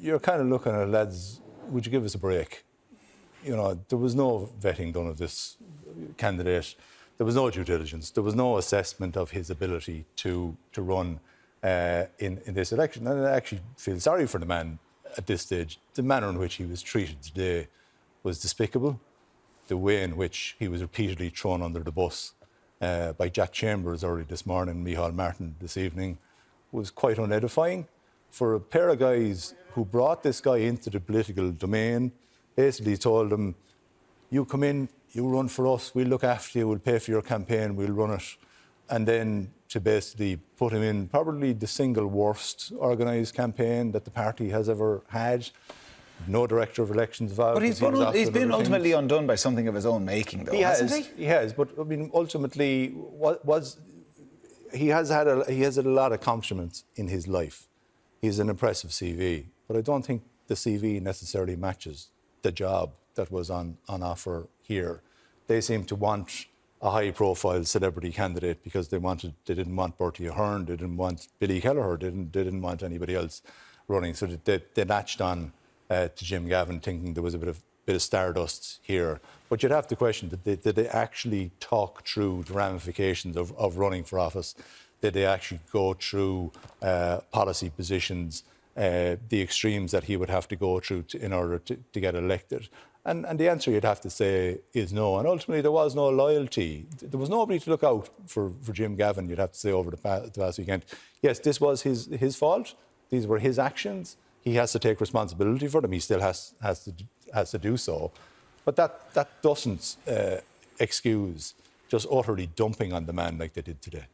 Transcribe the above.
you're kind of looking at, lads, would you give us a break? You know, there was no vetting done of this candidate. There was no due diligence. There was no assessment of his ability to run in this election. And I actually feel sorry for the man at this stage. The manner in which he was treated today was despicable. The way in which he was repeatedly thrown under the bus by Jack Chambers early this morning, Micheál Martin this evening, was quite unedifying. For a pair of guys who brought this guy into the political domain, basically told him, you come in, you run for us, we'll look after you, we'll pay for your campaign, we'll run it. And then to basically put him in probably the single worst organised campaign that the party has ever had. No director of elections involved. But he's been ultimately undone by something of his own making, though, hasn't he? He has, but I mean, ultimately, he has had a lot of accomplishments in his life. He's an impressive CV, but I don't think the CV necessarily matches the job that was on offer here. They seem to want a high-profile celebrity candidate because they didn't want Bertie Ahern, they didn't want Billy Kelleher, they didn't want anybody else running. So they latched on to Jim Gavin, thinking there was a bit of stardust here. But you'd have to question, did they actually talk through the ramifications of running for office? Did they actually go through policy positions, the extremes that he would have to go through in order to get elected? And the answer, you'd have to say, is no. And ultimately, there was no loyalty. There was nobody to look out for Jim Gavin, you'd have to say, over the past weekend. Yes, this was his fault. These were his actions. He has to take responsibility for them. He still has to do so. But that doesn't excuse just utterly dumping on the man like they did today.